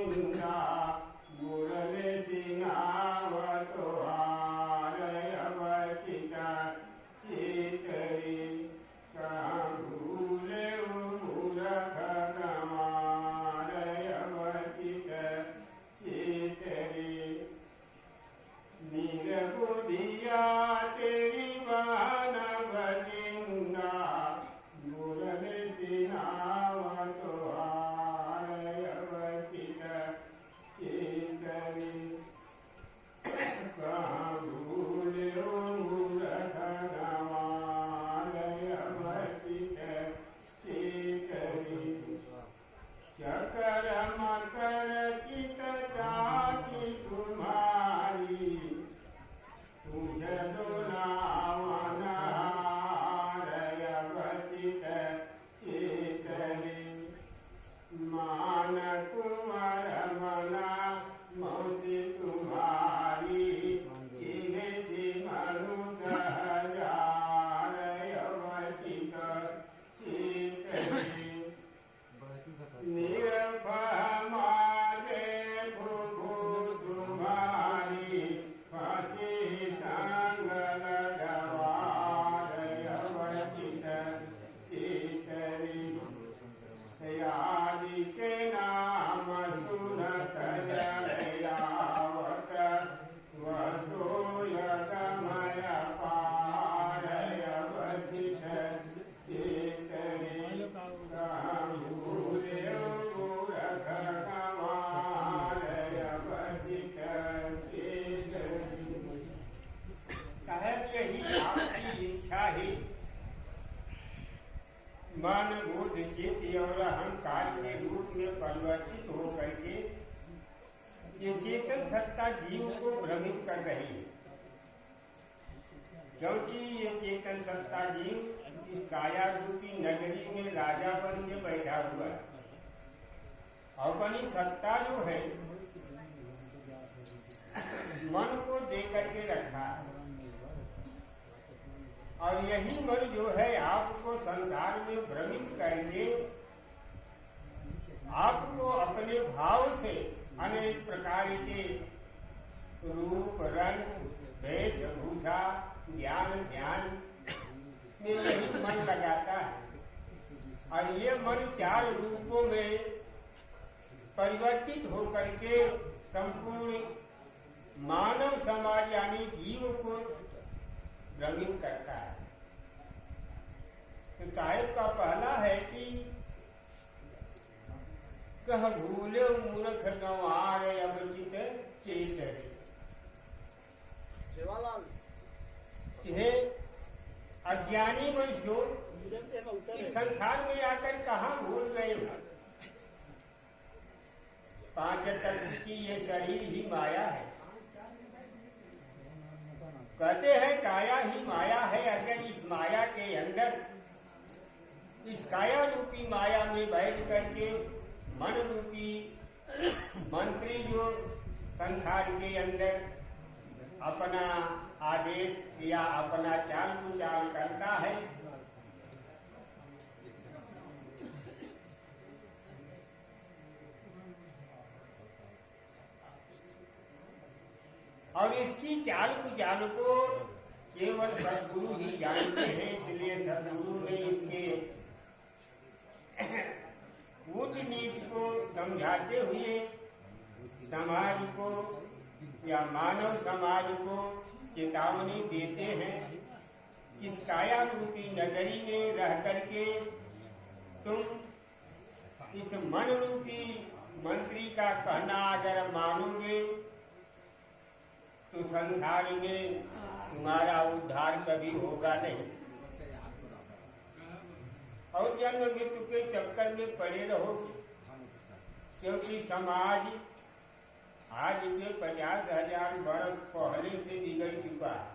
निंदा मुरले दिनावतो हारय वचित चेतरी भूले मूरख गमारय वचित चेतरी निरबुधिया तेरी बान भजिंदा मुरले दिनावतो हारय वचित चेतरी कहाँ भूले मूरख गमारय वचित चेतरी चकर मकर चित चाची तुम्हारी तुझ डोलावन हारय वचित चेतरी मान कुंवर मना मौसी तुम्हारी किने मनुष्य हजारय वचित चेतरी निरभय माजे भूभू तुम्हारी पति संग लगवारय वचित चेतरी आदि के नाम सुनत जलयावत वधूय गमय पारय वचित चेतरी भूले मूरख गमारय वचित चेतरी। साहब यही आपकी इच्छा ही मन बुद्ध चित्त और अहंकार के रूप में परिवर्तित होकर के ये चेतन सत्ता जीव को भ्रमित कर रही है, क्योंकि ये चेतन सत्ता जीव इस काया रूपी नगरी में राजा बन के बैठा हुआ है। अपनी सत्ता जो है मन को दे करके रखा है, और यही मन जो है आपको संसार में भ्रमित करके आपको अपने भाव से अनेक प्रकार के रूप रंग वेशभूषा ज्ञान ध्यान में यही मन लगाता है, और ये मन चार रूपों में परिवर्तित होकर के संपूर्ण मानव समाज यानी जीव को भ्रमित करता है। तो साहिब का पहला है कि कह भूले मूर्ख गंवार अवचित चेतरी। हे अज्ञानी मनुष्यों, इस संसार में आकर कहाँ भूल गए हो? पांच तत्व की ये शरीर ही माया है। कहते हैं काया ही माया है। अगर इस माया के अंदर इस काया रूपी माया में बैठ करके मन रूपी मंत्री जो संसार के अंदर अपना आदेश या अपना चाल कुचाल करता है, और इसकी चाल कुचाल को केवल सद्गुरु ही जानते हैं। इसलिए सद्गुरु ने इसके कूटनीति को समझाते हुए समाज को या मानव समाज को चेतावनी देते हैं, इस काया रूपी नगरी में रह करके तुम इस मन रूपी मंत्री का कहना अगर मानोगे तो संसार में तुम्हारा उद्धार कभी होगा नहीं, और जन्म मृत्यु के चक्कर में पड़े रहोगे। क्योंकि समाज आज के 50,000 वर्ष पहले से बिगड़ चुका है।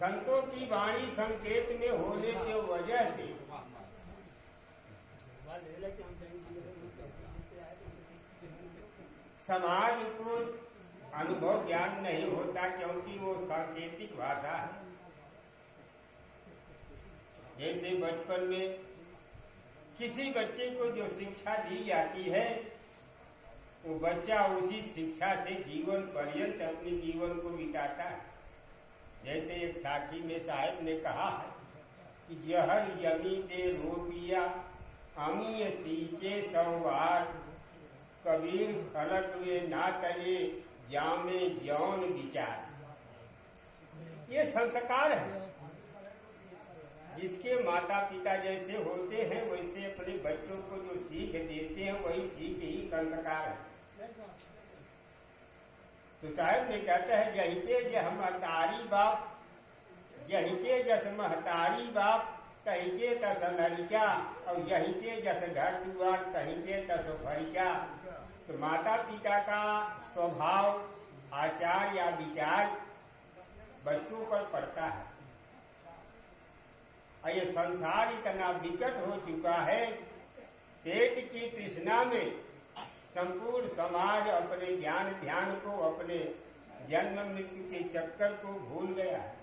संतों की वाणी संकेत में होने के वजह से समाज को अनुभव ज्ञान नहीं होता, क्योंकि वो सांकेतिक भाषा है। जैसे बचपन में किसी बच्चे को जो शिक्षा दी जाती है वो बच्चा उसी शिक्षा से जीवन पर्यंत अपने जीवन को बिताता है। जैसे एक साखी में साहब ने कहा है कि जहर जमी दे रोपिया अमीय सींचे सौवार, कबीर खलक वे ना तजे जामे जौन विचार। ये संस्कार है। जिसके माता पिता जैसे होते हैं वैसे अपने बच्चों को जो सीख देते हैं वही सीख ही संस्कार है। तो साहब ने कहता है जहीं के जह महतारी बाप, जहीं के जस महतारी बाप कहीं के तस लड़का, और यहीं के जस घर दुआर कहीं के तस फरिका। तो माता पिता का स्वभाव, आचार या विचार बच्चों पर पड़ता है। और ये संसार इतना विकट हो चुका है, पेट की तृष्णा में संपूर्ण समाज अपने ज्ञान ध्यान को, अपने जन्म मृत्यु के चक्कर को भूल गया है।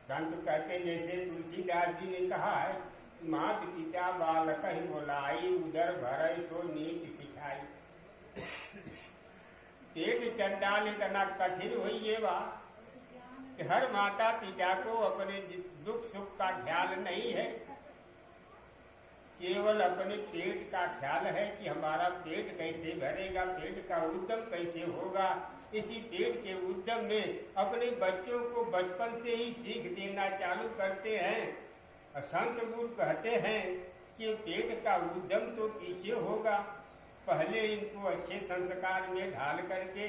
संत कहते जैसे तुलसीदास जी ने कहा है, मात पिता बालक ही बोलाई, उदर भरई सो नीति सिखाई। पेट चंडाल इतना कठिन हुई ये बात कि हर माता पिता को अपने दुख सुख का ख्याल नहीं है, केवल अपने पेट का ख्याल है कि हमारा पेट कैसे भरेगा, पेट का उद्यम कैसे होगा। इसी पेट के उद्यम में अपने बच्चों को बचपन से ही सीख देना चालू करते हैं। संत गुरु कहते हैं कि पेट का उद्यम तो पीछे होगा, पहले इनको अच्छे संस्कार में ढाल करके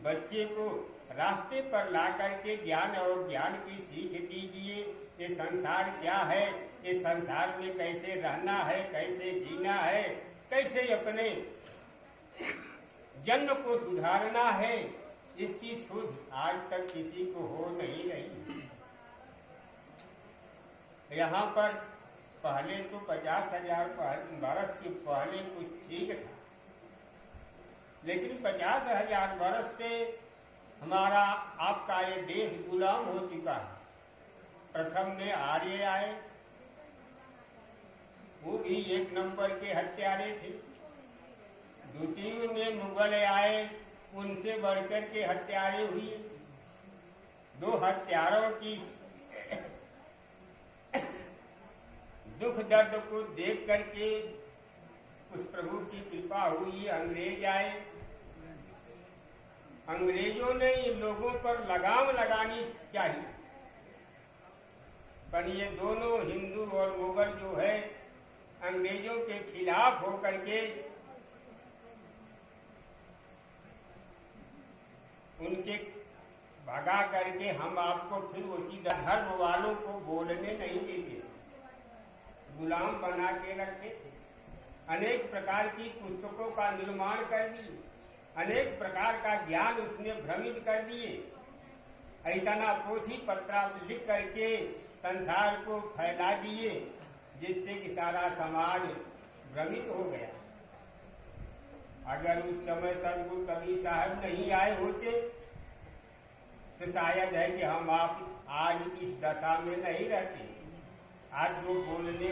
बच्चे को रास्ते पर ला करके ज्ञान और ज्ञान की सीख दीजिए। ये संसार क्या है, ये संसार में कैसे रहना है, कैसे जीना है, कैसे अपने जन्म को सुधारना है, इसकी सुध आज तक किसी को हो नहीं रही। यहाँ पर पहले तो 50,000 बरस के पहले कुछ ठीक था, लेकिन 50,000 बरस से हमारा आपका ये देश गुलाम हो चुका है। प्रथम में आर्य आए, वो भी एक नंबर के हत्यारे थे। द्वितीय में मुगल आए, उनसे बढ़कर के हत्यारे हुए। दो हत्यारों की दुख दर्द को देख करके उस प्रभु की कृपा हुई, अंग्रेज आए। अंग्रेजों ने इन लोगों पर लगाम लगानी चाहिए, पर ये दोनों हिंदू और मुगल जो है अंग्रेजों के खिलाफ होकर के उनके भगा करके हम आपको फिर उसी धर्म वालों को बोलने नहीं देंगे, गुलाम बना के रखे थे। अनेक प्रकार की पुस्तकों का निर्माण कर दिए, अनेक प्रकार का ज्ञान उसने भ्रमित कर दिए। इतना पोथी पत्रा लिख करके संसार को फैला दिए, जिससे कि सारा समाज भ्रमित हो गया। अगर उस समय सदगुरु कबीर साहब नहीं आए होते तो शायद है कि हम आप आज इस दशा में नहीं रहते। आज जो बोलने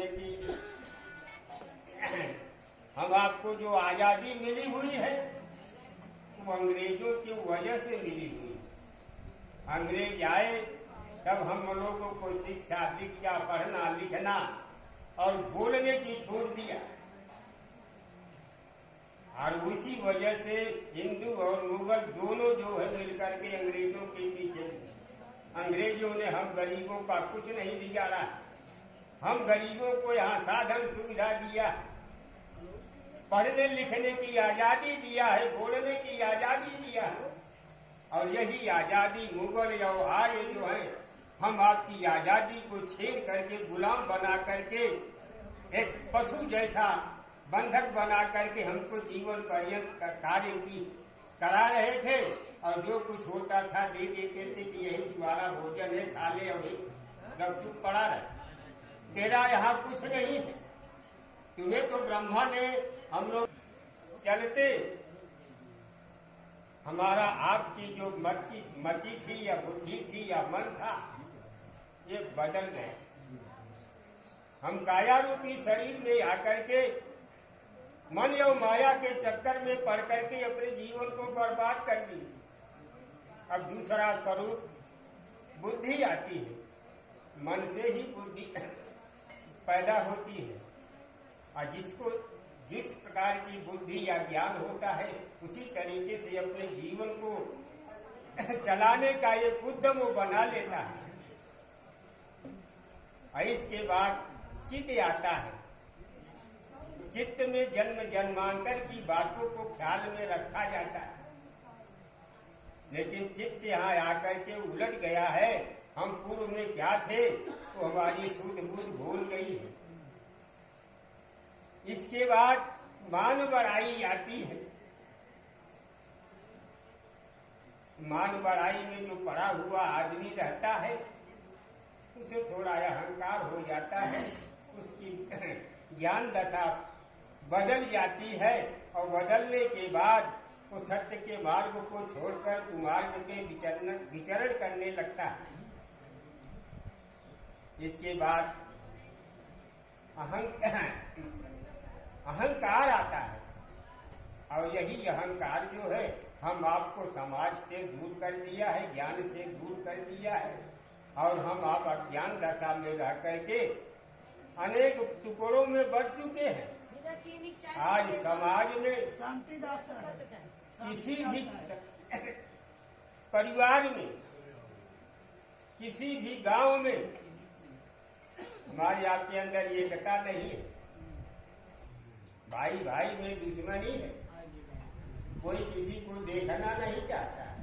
की हम आपको जो आज़ादी मिली हुई है वो अंग्रेजों की वजह से मिली हुई। अंग्रेज आए तब हम लोगों को शिक्षा दीक्षा, पढ़ना लिखना और बोलने की छोड़ दिया, और उसी वजह से हिंदू और मुगल दोनों जो है मिलकर के अंग्रेजों के पीछे। अंग्रेजों ने हम गरीबों का कुछ नहीं बिगाड़ा, हम गरीबों को यहाँ साधन सुविधा दिया, पढ़ने लिखने की आज़ादी दिया है, बोलने की आज़ादी दिया है। और यही आज़ादी मुगल या आर्य जो है हम आपकी आज़ादी को छीन करके गुलाम बना करके एक पशु जैसा बंधक बना करके हमको जीवन पर्यंत कार्य की करा रहे थे। और जो कुछ होता था दे देते थे कि यही तुम्हारा भोजन है, खा ले, और गपचुप पड़ा रहे, तेरा यहाँ कुछ नहीं है। तुम्हें तो ब्रह्मा ने, हम लोग चलते हमारा आपकी जो मति थी या बुद्धि थी या मन था, ये बदल गए। हम काया रूपी शरीर में आकर के मन एवं माया के चक्कर में पड़ करके अपने जीवन को बर्बाद कर दी। अब दूसरा स्वरूप बुद्धि आती है, मन से ही बुद्धि पैदा होती है, और जिसको जिस प्रकार की बुद्धि या ज्ञान होता है उसी तरीके से अपने जीवन को चलाने का ये उद्यम वो बना लेता है। और इसके बाद चित्त आता है। चित्त में जन्म जन्मांतर की बातों को ख्याल में रखा जाता है, लेकिन चित्त यहाँ आकर के उलट गया है। हम पूर्व में क्या थे तो हमारी शुद्ध बुद्ध भूल गई है। इसके बाद मान बढ़ाई आती है। मान बढ़ाई में जो पड़ा हुआ आदमी रहता है उसे थोड़ा अहंकार हो जाता है, उसकी ज्ञान दशा बदल जाती है, और बदलने के बाद वो सत्य के मार्ग को छोड़कर कुमार्ग के विचरण करने लगता है। इसके बाद अहंकार आता है, और यही अहंकार जो है हम आपको समाज से दूर कर दिया है, ज्ञान से दूर कर दिया है, और हम आप अज्ञान दशा में रह करके अनेक टुकड़ों में बढ़ चुके हैं। आज समाज में किसी भी परिवार में, किसी भी गांव में हमारे आपके अंदर एकता नहीं है। भाई भाई में दुश्मनी है, कोई किसी को देखना नहीं चाहता है।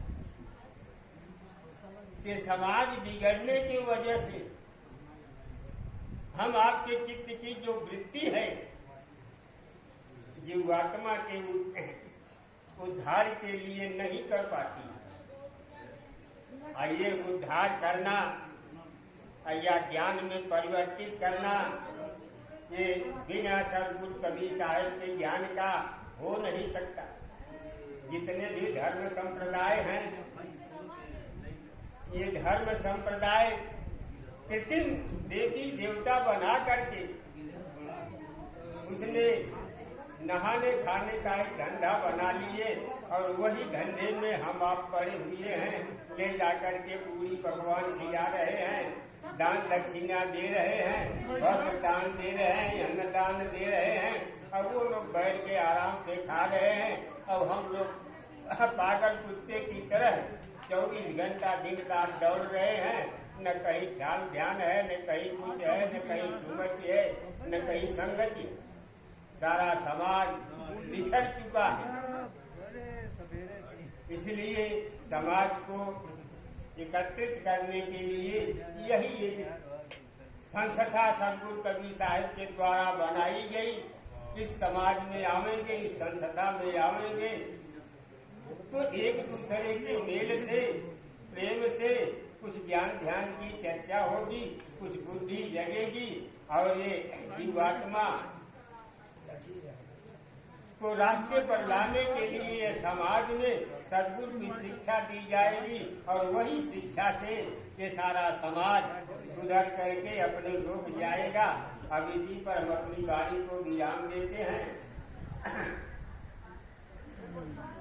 कि समाज बिगड़ने की वजह से हम आपके चित्त की जो वृत्ति है जीवात्मा के उद्धार के लिए नहीं कर पाती। ये उद्धार करना या ज्ञान में परिवर्तित करना, ये बिना सदगुरु कबीर साहब के ज्ञान का हो नहीं सकता। जितने भी धर्म संप्रदाय हैं, ये धर्म संप्रदाय कृत्रिम देवी देवता बना करके उसने नहाने खाने का एक धंधा बना लिए, और वही धंधे में हम आप पड़े हुए हैं। ले जाकर के पूरी पकवान खिला रहे हैं, दान दक्षिणा दे रहे हैं, वस्त्र दान दे रहे हैं, अन्नदान दे रहे हैं, और वो लोग बैठ के आराम से खा रहे हैं, और हम लोग पागल कुत्ते की तरह 24 घंटा दिन रात दौड़ रहे हैं। न कहीं ख्याल ध्यान है, न कहीं कुछ है, न कहीं सुमति है, न कहीं संगति। सारा समाज बिखर चुका है। इसलिए समाज को एकत्रित करने के लिए यही एक संस्था सदगुरु कबीर साहब के द्वारा बनाई गई। इस समाज में आवेंगे, इस संस्था में आवेंगे तो एक दूसरे के मेल से, प्रेम से कुछ ज्ञान ध्यान की चर्चा होगी, कुछ बुद्धि जगेगी, और ये जीवात्मा को रास्ते पर लाने के लिए समाज में सदगुरु की शिक्षा दी जाएगी, और वही शिक्षा से ये सारा समाज सुधर करके अपने लोग जाएगा। अब इसी पर हम अपनी वाणी को विराम देते हैं।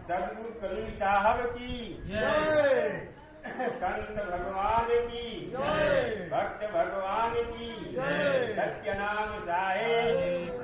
सदगुरु कबीर साहब की जय, संत भगवान की जय, भक्त भगवान की जय, सत्य नाम साहेब